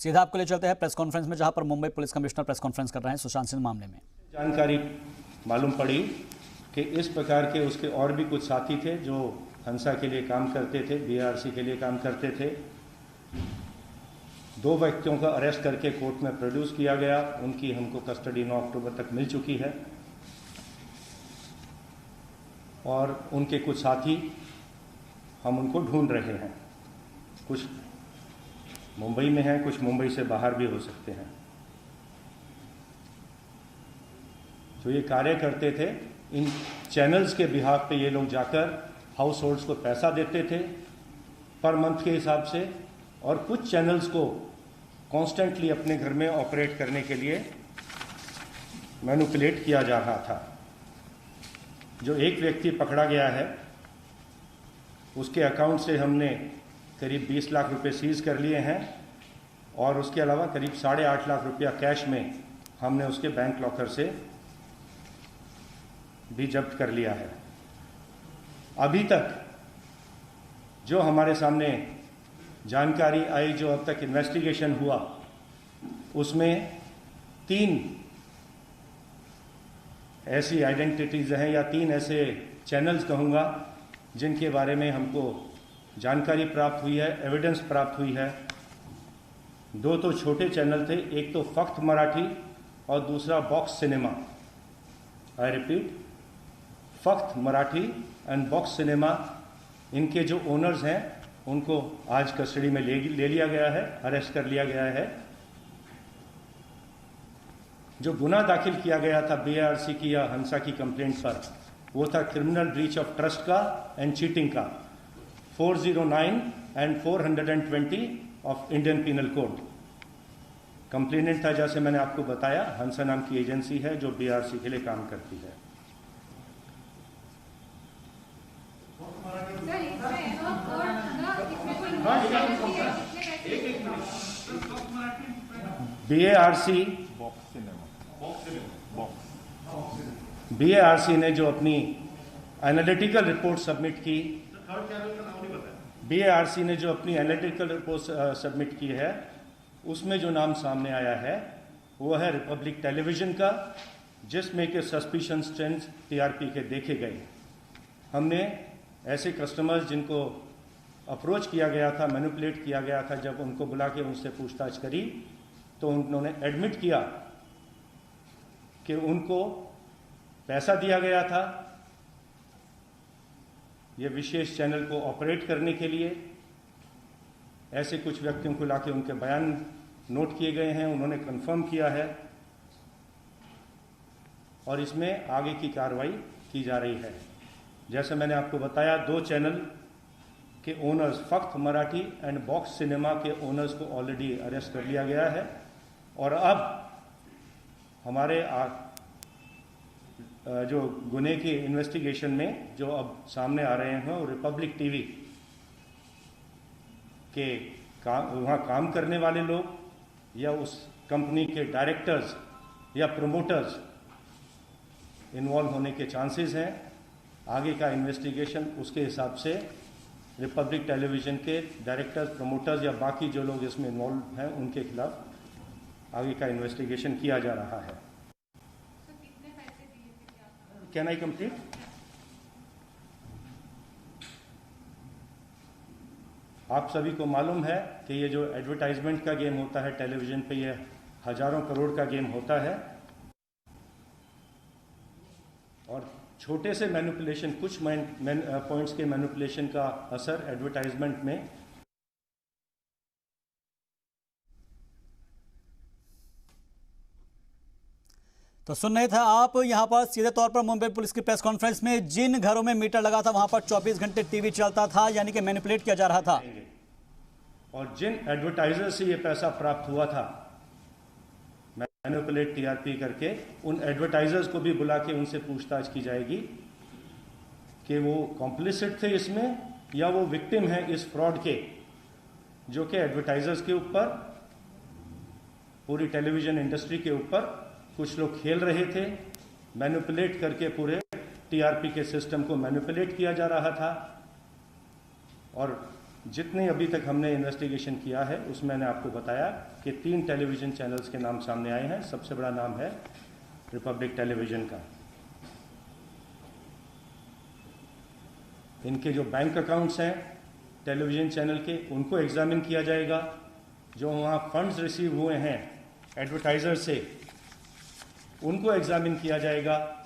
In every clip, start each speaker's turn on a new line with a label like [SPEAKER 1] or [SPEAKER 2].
[SPEAKER 1] सीधा आपको ले चलते हैं प्रेस कॉन्फ्रेंस में, जहां पर Mumbai police commissioner press conference कर रहे हैं सुशांत सिंह मामले में।
[SPEAKER 2] जानकारी मालूम पड़ी कि इस प्रकार के उसके और भी कुछ साथी थे जो हंसा के लिए काम करते थे, बीआरसी के लिए काम करते थे। 2 व्यक्तियों का अरेस्ट करके कोर्ट में प्रोड्यूस किया गया। उनकी हमको कस्टडी 9 अक्टूबर तक मिल चुकी है और उनके कुछ साथी हम उनको ढूंढ रहे हैं। कुछ मुंबई में हैं, कुछ मुंबई से बाहर भी हो सकते हैं। जो ये कार्य करते थे, इन चैनल्स के बिहाफ पे ये लोग जाकर हाउस होल्ड्स को पैसा देते थे पर मंथ के हिसाब से, और कुछ चैनल्स को कॉन्स्टेंटली अपने घर में ऑपरेट करने के लिए मैनिपुलेट किया जा रहा था। जो एक व्यक्ति पकड़ा गया है, उसके अकाउंट से हमने करीब 20 लाख रुपए सीज कर लिए हैं और उसके अलावा करीब 8.5 लाख रुपया कैश में हमने उसके बैंक लॉकर से भी जब्त कर लिया है। अभी तक जो हमारे सामने जानकारी आई, जो अब तक इन्वेस्टिगेशन हुआ, उसमें 3 ऐसी आइडेंटिटीज हैं या 3 ऐसे चैनल्स कहूँगा जिनके बारे में हमको जानकारी प्राप्त हुई है, एविडेंस प्राप्त हुई है। 2 तो छोटे चैनल थे, एक तो फख्त मराठी और दूसरा box cinema. I repeat, Fakt Marathi and box cinema. इनके जो ओनर्स हैं उनको आज कस्टडी में ले लिया गया है, अरेस्ट कर लिया गया है। जो गुनाह दाखिल किया गया था बीआरसी की या हंसा की कंप्लेंट पर, वो था क्रिमिनल ब्रीच ऑफ ट्रस्ट का एंड चीटिंग का, 409 and 420 of Indian penal code. Complainant था, जैसे मैंने आपको बताया, हंसा नाम की एजेंसी है जो बीआरसी के लिए काम करती है। बीएआरसी ने जो अपनी एनालिटिकल रिपोर्ट सबमिट की, बीएआरसी ने जो अपनी एनालिटिकल रिपोर्ट सबमिट की है, उसमें जो नाम सामने आया है वो है रिपब्लिक टेलीविजन का, जिसमें के सस्पिशन ट्रेंड्स टीआरपी के देखे गए। हमने ऐसे कस्टमर्स जिनको अप्रोच किया गया था, मैनिपुलेट किया गया था, जब उनको बुला के उनसे पूछताछ करी तो उन्होंने एडमिट किया कि उनको पैसा दिया गया था ये विशेष चैनल को ऑपरेट करने के लिए। ऐसे कुछ व्यक्तियों को लाके उनके बयान नोट किए गए हैं, उन्होंने कंफर्म किया है और इसमें आगे की कार्रवाई की जा रही है। जैसे मैंने आपको बताया, 2 चैनल के owners, Fakt Marathi and box cinema के ओनर्स को ऑलरेडी अरेस्ट कर लिया गया है और अब हमारे जो गुने की इन्वेस्टिगेशन में जो अब सामने आ रहे हैं वो रिपब्लिक टीवी के वहाँ काम करने वाले लोग या उस कंपनी के डायरेक्टर्स या प्रमोटर्स इन्वॉल्व होने के चांसेस हैं। आगे का इन्वेस्टिगेशन उसके हिसाब से रिपब्लिक टेलीविजन के डायरेक्टर्स, प्रमोटर्स या बाकी जो लोग इसमें इन्वॉल्व हैं उनके खिलाफ आगे का इन्वेस्टिगेशन किया जा रहा है। Can I complete? आप सभी को मालूम है कि ये जो एडवर्टाइजमेंट का गेम होता है टेलीविजन पे, ये हजारों करोड़ का गेम होता है और छोटे से मैनिपुलेशन, कुछ पॉइंट्स के मैनिपुलेशन का असर एडवर्टाइजमेंट में।
[SPEAKER 1] तो सुन रहे थे आप यहाँ पर सीधे तौर पर मुंबई पुलिस की प्रेस कॉन्फ्रेंस में, जिन घरों में मीटर लगा था वहां पर 24 घंटे टीवी चलता था, यानी कि मैनिपुलेट किया जा रहा था।
[SPEAKER 2] और जिन एडवर्टाइजर से ये पैसा प्राप्त हुआ था मैनिपुलेट टीआरपी करके, उन एडवर्टाइजर्स को भी बुला के उनसे पूछताछ की जाएगी कि वो कॉम्प्लिसिट थे इसमें या वो विक्टिम है इस फ्रॉड के, जो कि एडवर्टाइजर्स के ऊपर, पूरी टेलीविजन इंडस्ट्री के ऊपर कुछ लोग खेल रहे थे। मैनिपुलेट करके पूरे टीआरपी के सिस्टम को मैनिपुलेट किया जा रहा था और जितनी अभी तक हमने इन्वेस्टिगेशन किया है उसमें मैंने आपको बताया कि 3 टेलीविज़न चैनल्स के नाम सामने आए हैं। सबसे बड़ा नाम है रिपब्लिक टेलीविज़न का। इनके जो बैंक अकाउंट्स हैं टेलीविज़न चैनल के, उनको एग्जामिन किया जाएगा। जो वहाँ फंड्स रिसीव हुए हैं एडवर्टाइज़र से, उनको एग्जामिन किया जाएगा।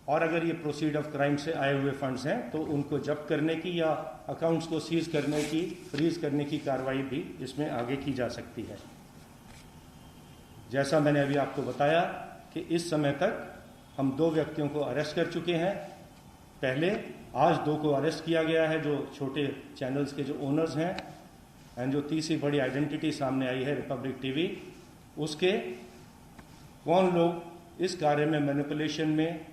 [SPEAKER 2] और अगर ये प्रोसीड ऑफ क्राइम से आए हुए फंड्स हैं तो उनको जब्त करने की या अकाउंट्स को सीज करने की, फ्रीज करने की कार्रवाई भी इसमें आगे की जा सकती है। जैसा मैंने अभी आपको बताया कि इस समय तक हम 2 व्यक्तियों को अरेस्ट कर चुके हैं। पहले आज 2 को अरेस्ट किया गया है, जो छोटे चैनल्स के जो ओनर्स हैं। एंड जो तीसरी बड़ी आइडेंटिटी सामने आई है रिपब्लिक टीवी, उसके कौन लोग इस कार्य में मैनिपुलेशन में,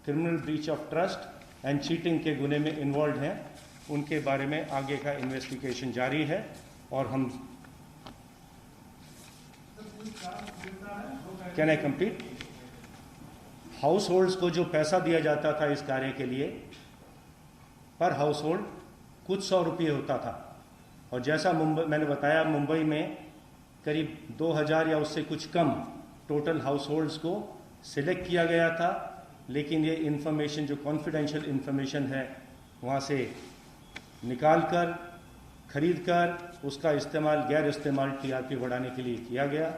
[SPEAKER 2] criminal breach of trust and cheating के गुने में इन्वॉल्व हैं, उनके बारे में आगे का इन्वेस्टिगेशन जारी है। और हम can I complete? House holds को जो पैसा दिया जाता था इस कार्य के लिए, पर हाउस होल्ड कुछ 100 रुपये होता था। और जैसा मैंने बताया, मुंबई में करीब 2000 या उससे कुछ कम टोटल हाउस होल्ड्स को सिलेक्ट किया गया था। लेकिन ये इन्फॉर्मेशन जो कॉन्फिडेंशियल इन्फॉर्मेशन है वहाँ से निकाल कर, खरीद कर उसका इस्तेमाल, गैर इस्तेमाल टीआरपी बढ़ाने के लिए किया गया।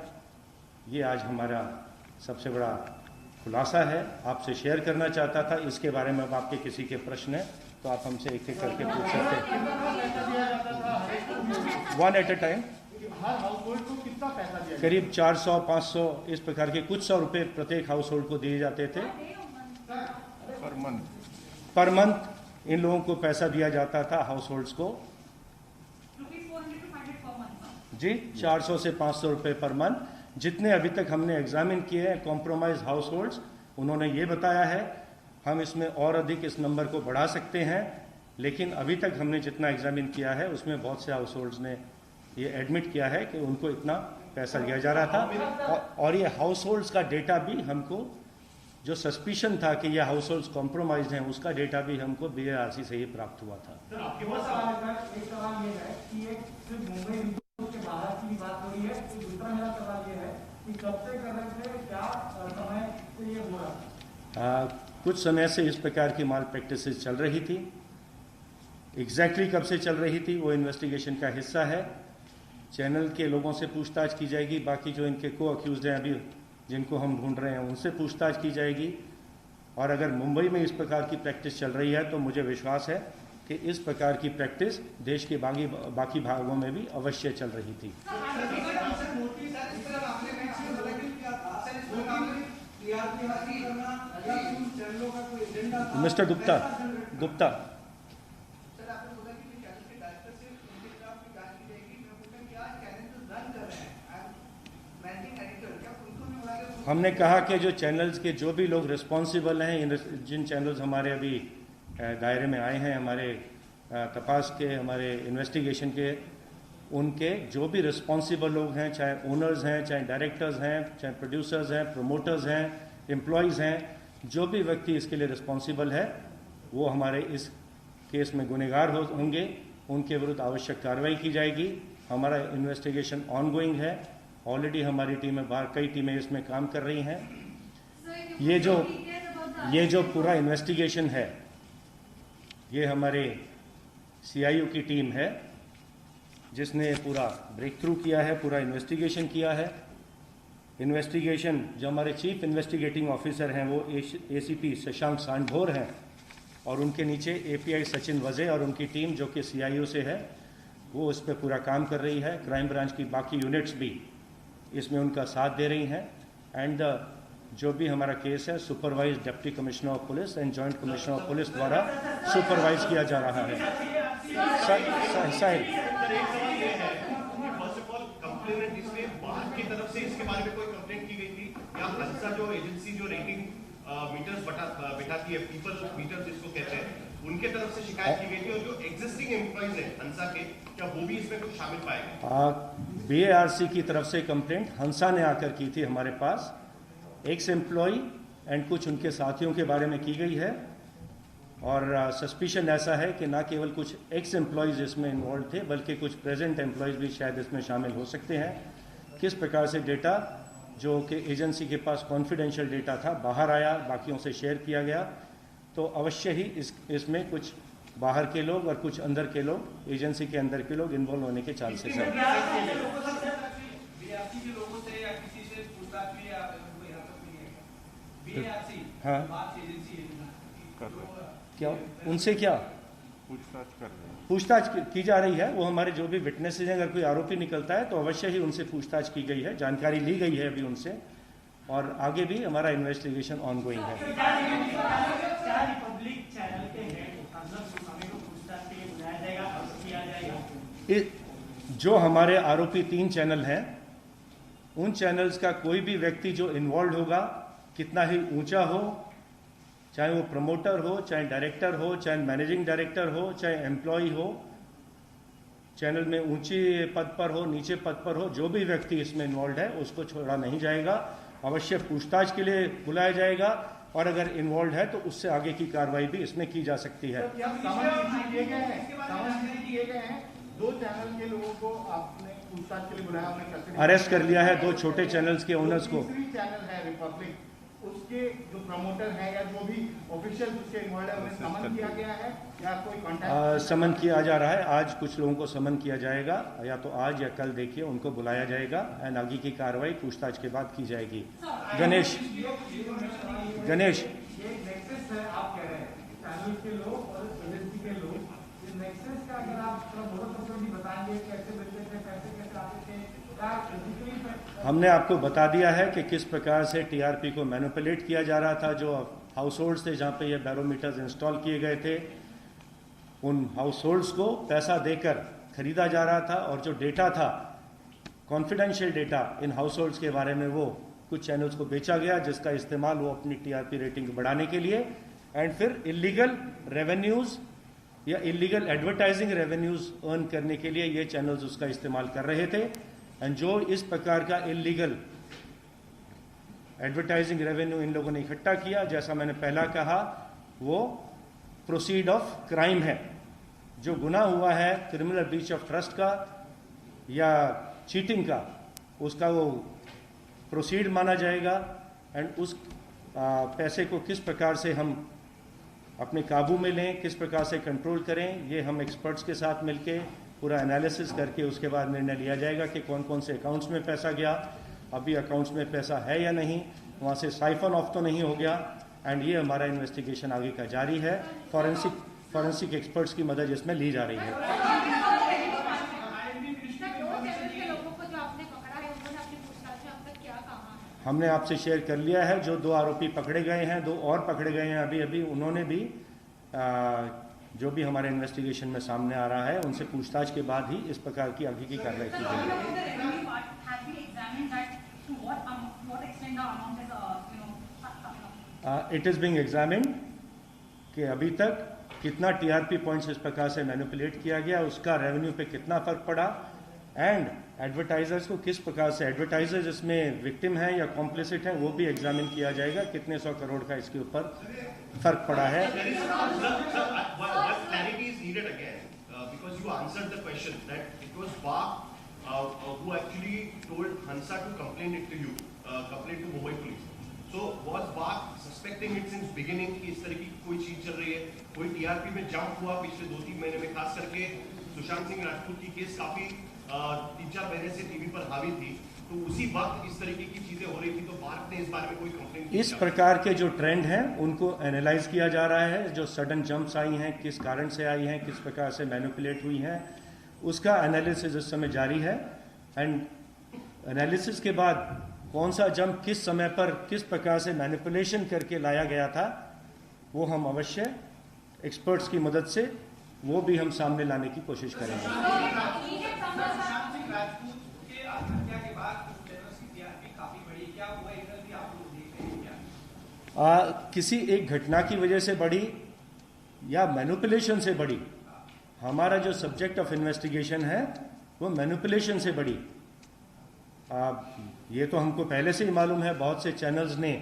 [SPEAKER 2] ये आज हमारा सबसे बड़ा खुलासा है, आपसे शेयर करना चाहता था। इसके बारे में अब आपके किसी के प्रश्न हैं तो आप हमसे एक एक करके पूछ सकते हैं। 1 at a time.
[SPEAKER 3] Her house hold को कितना पैसा दिया?
[SPEAKER 2] करीब 400-500 इस प्रकार के कुछ 100 रुपये प्रत्येक हाउस होल्ड को दिए जाते थे पर मंथ। इन लोगों को पैसा दिया जाता था हाउस होल्ड्स को जी 400 से 500 रुपये पर मंथ। जितने अभी तक हमने एग्जामिन किए हैं कॉम्प्रोमाइज हाउस होल्ड्स, उन्होंने ये बताया है हम इसमें और अधिक इस नंबर को बढ़ा सकते हैं। लेकिन अभी तक हमने जितना एग्जामिन किया है उसमें बहुत से हाउस होल्ड्स ने ये एडमिट किया है कि उनको इतना पैसा दिया जा रहा था। और ये हाउस होल्ड्स का डेटा भी हमको, जो सस्पिशन था कि ये हाउस होल्ड्स कॉम्प्रोमाइज्ड हैं, उसका डेटा भी हमको BARC से ही प्राप्त हुआ था।
[SPEAKER 3] सर, आपके पास एक सवाल ये है कि एक सिर्फ मुंबई के बाहर की बात हो रही है, तो दूसरा मेरा सवाल ये है कि कब से कर रहे थे, क्या समय से ये हो रहा था?
[SPEAKER 2] कुछ समय से इस प्रकार की माल प्रैक्टिसेस चल रही थी। एग्जैक्टली कब से चल रही थी वो इन्वेस्टिगेशन का हिस्सा है। चैनल के लोगों से पूछताछ की जाएगी। बाकी जो इनके को अक्यूज्ड हैं अभी जिनको हम ढूंढ रहे हैं उनसे पूछताछ की जाएगी। और अगर मुंबई में इस प्रकार की प्रैक्टिस चल रही है तो मुझे विश्वास है कि इस प्रकार की प्रैक्टिस देश के बाकी भागों में भी अवश्य चल रही थी। मिस्टर गुप्ता हमने कहा कि जो चैनल्स के जो भी लोग रिस्पॉन्सिबल हैं, जिन चैनल्स हमारे अभी दायरे में आए हैं, हमारे तपास के, हमारे इन्वेस्टिगेशन के, उनके जो भी रिस्पॉन्सिबल लोग हैं, चाहे ओनर्स हैं, चाहे डायरेक्टर्स हैं, चाहे प्रोड्यूसर्स हैं, प्रमोटर्स हैं, एम्प्लॉयज़ हैं, जो भी व्यक्ति इसके लिए रिस्पॉन्सिबल है वो हमारे इस केस में गुनहगार होंगे। उनके विरुद्ध आवश्यक कार्रवाई की जाएगी। हमारा इन्वेस्टिगेशन ऑनगोइंग है। ऑलरेडी हमारी टीमें बाहर, कई टीमें इसमें काम कर रही हैं। ये जो पूरा इन्वेस्टिगेशन है ये हमारे CIO की टीम है जिसने पूरा ब्रेक थ्रू किया है, पूरा इन्वेस्टिगेशन किया है। इन्वेस्टिगेशन जो हमारे चीफ इन्वेस्टिगेटिंग ऑफिसर हैं वो ACP शशांक सांडभोर हैं और उनके नीचे API सचिन वजे और उनकी टीम जो कि CIO से है वो इस पर पूरा काम कर रही है। क्राइम ब्रांच की बाकी यूनिट्स भी इसमें उनका साथ दे रही हैं। एंड जो भी हमारा केस है supervise deputy commissioner of police and joint commissioner of police द्वारा सुपरवाइज किया जा रहा है।
[SPEAKER 4] इसके बारे में कोई कंप्लेंट की गई थी या हंसा जो एजेंसी जो रेटिंग मीटर्स बिठाती है, पीपल मीटर्स जिसको कहते हैं, उनके तरफ से शिकायत की गई थी? और जो एग्जिस्टिंग एम्प्लॉइज हैं हंसा के, क्या वो भी इसमें कुछ शामिल पाए गए?
[SPEAKER 2] BARC की तरफ से कंप्लेंट हंसा ने आकर की थी हमारे पास। एक्स एम्प्लॉय एंड कुछ उनके साथियों के बारे में की गई है। और सस्पिशन ऐसा है कि ना केवल कुछ एक्स एम्प्लॉयज़ इसमें इन्वॉल्व थे बल्कि कुछ प्रेजेंट एम्प्लॉयज़ भी शायद इसमें शामिल हो सकते हैं। किस प्रकार से डेटा जो कि एजेंसी के पास कॉन्फिडेंशियल डेटा था बाहर आया, बाकियों से शेयर किया गया, तो अवश्य ही इसमें कुछ बाहर के लोग और कुछ अंदर के लोग, एजेंसी के अंदर के लोग इन्वॉल्व होने के चांसेस हैं। हाँ, क्या उनसे क्या पूछताछ की जा रही है? वो हमारे जो भी विटनेसेस हैं, अगर कोई आरोपी निकलता है तो अवश्य ही उनसे पूछताछ की गई है, जानकारी ली गई है अभी उनसे, और आगे भी हमारा इन्वेस्टिगेशन ऑनगोइंग है। जो हमारे आरोपी 3 चैनल हैं, उन चैनल्स का कोई भी व्यक्ति जो इन्वॉल्व होगा, कितना ही ऊंचा हो, चाहे वो प्रमोटर हो, चाहे डायरेक्टर हो, चाहे मैनेजिंग डायरेक्टर हो, चाहे एम्प्लॉय हो, चैनल में ऊंचे पद पर हो, नीचे पद पर हो, जो भी व्यक्ति इसमें इन्वॉल्व है उसको छोड़ा नहीं जाएगा। अवश्य पूछताछ के लिए बुलाया जाएगा और अगर इन्वॉल्व है तो उससे आगे की कार्रवाई भी इसमें की जा सकती है।
[SPEAKER 3] 2 चैनल के लोगों को आपने पूछताछ के लिए बुलाया,
[SPEAKER 2] अरेस्ट कर लिया है 2 छोटे चैनल्स के ओनर्स को।
[SPEAKER 3] चैनल है रिपब्लिक, उसके जो प्रमोटर है या जो भी ऑफिशियल उसके इन्वॉल्व है, उन्हें समन किया गया है या कोई कांटेक्ट?
[SPEAKER 2] समन किया जा रहा है। आज कुछ लोगों को समन किया जाएगा, या तो आज या कल देखिए उनको बुलाया जाएगा एंड आगे की कार्रवाई पूछताछ के बाद की जाएगी। गणेश
[SPEAKER 3] आप कह रहे हैं चैनल के लोग और एजेंसी के लोग, इस नेक्सस का अगर आप थोड़ा मोटर बताएंगे कैसे बच्चे थे, कैसे आते थे,
[SPEAKER 2] हमने आपको बता दिया है कि किस प्रकार से टीआरपी को मैनिपुलेट किया जा रहा था। जो हाउस होल्ड्स थे जहाँ पे ये बैरोमीटर्स इंस्टॉल किए गए थे, उन हाउस होल्ड्स को पैसा देकर खरीदा जा रहा था और जो डेटा था, confidential data in house holds के बारे में, वो कुछ चैनल्स को बेचा गया जिसका इस्तेमाल वो अपनी टीआरपी रेटिंग बढ़ाने के लिए एंड फिर इलीगल रेवेन्यूज़ या इलीगल एडवर्टाइजिंग रेवेन्यूज़ अर्न करने के लिए ये चैनल्स उसका इस्तेमाल कर रहे थे। एंड जो इस प्रकार का इलीगल एडवर्टाइजिंग रेवेन्यू इन लोगों ने इकट्ठा किया, जैसा मैंने पहला कहा, वो प्रोसीड ऑफ क्राइम है। जो गुनाह हुआ है क्रिमिनल ब्रीच ऑफ ट्रस्ट का या चीटिंग का, उसका वो प्रोसीड माना जाएगा। एंड उस पैसे को किस प्रकार से हम अपने काबू में लें, किस प्रकार से कंट्रोल करें, ये हम एक्सपर्ट्स के साथ मिलके पूरा एनालिसिस करके उसके बाद निर्णय लिया जाएगा कि कौन कौन से अकाउंट्स में पैसा गया, अभी अकाउंट्स में पैसा है या नहीं, वहाँ से साइफन ऑफ तो नहीं हो गया। एंड ये हमारा इन्वेस्टिगेशन आगे का जारी है। फॉरेंसिक एक्सपर्ट्स की मदद इसमें ली जा रही है। हमने आपसे शेयर कर लिया है, जो 2 आरोपी पकड़े गए हैं, 2 और पकड़े गए हैं अभी उन्होंने भी जो भी हमारे इन्वेस्टिगेशन में सामने आ रहा है उनसे पूछताछ के बाद ही इस प्रकार की आगे की कार्रवाई की जाएगी। इट इज बीइंग एग्जामिन्ड कि अभी तक कितना टीआरपी पॉइंट्स इस प्रकार से मैनिपुलेट किया गया, उसका रेवेन्यू पे कितना फर्क पड़ा, एंड एडवर्टाइजर्स को किस प्रकार से, एडवर्टाइजर्स इसमें विक्टिम हैं या कॉम्प्लिसिट हैं, वो भी एग्जामिन किया जाएगा, कितने 100 करोड़ का इसके ऊपर फर्क पड़ा है।
[SPEAKER 4] So was BARC suspecting it since beginning कि इस तरह की कोई चीज चल रही है? कोई टीआरपी में जंप हुआ पिछले 2-3 महीने में, खास करके सुशांत सिंह राजपूत की केस काफी 3-4 महीने से टीवी पर हावी थी, तो उसी वक्त इस तरीके की चीजें हो रही थी, तो BARC ने इस बारे में कोई कंप्लेंट?
[SPEAKER 2] इस प्रकार के जो ट्रेंड हैं उनको एनालाइज किया जा रहा है। जो सडन जंप्स आई हैं, किस कारण से आई हैं, किस प्रकार से मैनिपुलेट हुई हैं, उसका एनालिसिस इस समय जारी है। एंड एनालिसिस के बाद कौन सा जंप किस समय पर किस प्रकार से मैनिपुलेशन करके लाया गया था, वो हम अवश्य एक्सपर्ट्स की मदद से वो भी हम सामने लाने की कोशिश करेंगे। किसी एक घटना की वजह से बढ़ी या मैनिपुलेशन से बढ़ी, हमारा जो सब्जेक्ट ऑफ इन्वेस्टिगेशन है वो मैनिपुलेशन से बढ़ी। ये तो हमको पहले से ही मालूम है, बहुत से चैनल्स ने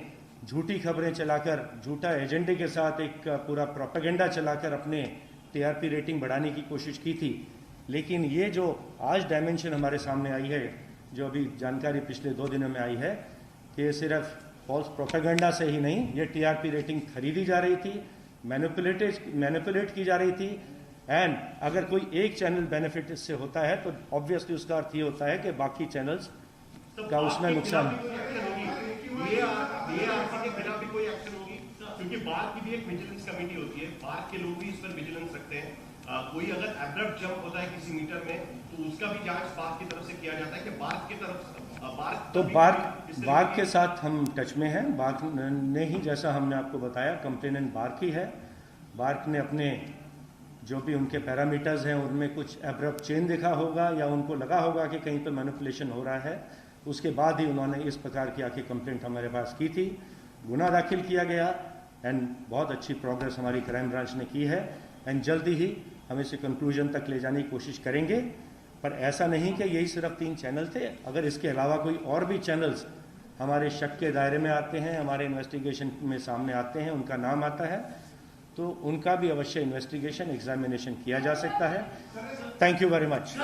[SPEAKER 2] झूठी खबरें चलाकर, झूठा एजेंडे के साथ एक पूरा प्रोपेगेंडा चलाकर अपने टीआरपी रेटिंग बढ़ाने की कोशिश की थी। लेकिन ये जो आज डायमेंशन हमारे सामने आई है, जो अभी जानकारी पिछले 2 दिनों में आई है, कि ये सिर्फ फॉल्स प्रोपेगेंडा से ही नहीं, ये टीआरपी रेटिंग खरीदी जा रही थी, मैनिपुलेट की जा रही थी। एंड अगर कोई एक चैनल बेनिफिट इससे होता है तो ऑब्वियसली उसका अर्थ ये होता है कि बाकी चैनल्स का उसमें नुकसान।
[SPEAKER 4] क्योंकि बार की भी एक विजिलेंस कमेटी होती है, बार के लोग भी इस पर विजिलेंस रखते हैं। कोई अगर एब्रप्ट जंप होता है किसी मीटर में तो उसका भी जांच बार की तरफ से किया जाता है कि बार की तरफ
[SPEAKER 2] तो बार के साथ हम टच में हैं। बार ने ही, जैसा हमने आपको बताया, कंप्लेनेंट बार की है। बार ने अपने जो भी उनके पैरामीटर्स हैं उनमें कुछ एब्रप्ट चेंज दिखा होगा या उनको लगा होगा कि कहीं पर मैनिपुलेशन हो रहा है, उसके बाद ही उन्होंने इस प्रकार की आके कंप्लेंट हमारे पास की थी, गुना दाखिल किया गया। एंड बहुत अच्छी प्रोग्रेस हमारी क्राइम ब्रांच ने की है एंड जल्दी ही हम इसे कंक्लूजन तक ले जाने की कोशिश करेंगे। पर ऐसा नहीं कि यही सिर्फ 3 चैनल थे, अगर इसके अलावा कोई और भी चैनल्स हमारे शक के दायरे में आते हैं, हमारे इन्वेस्टिगेशन में सामने आते हैं, उनका नाम आता है, तो उनका भी अवश्य इन्वेस्टिगेशन, एग्जामिनेशन किया जा सकता है। Thank you very much.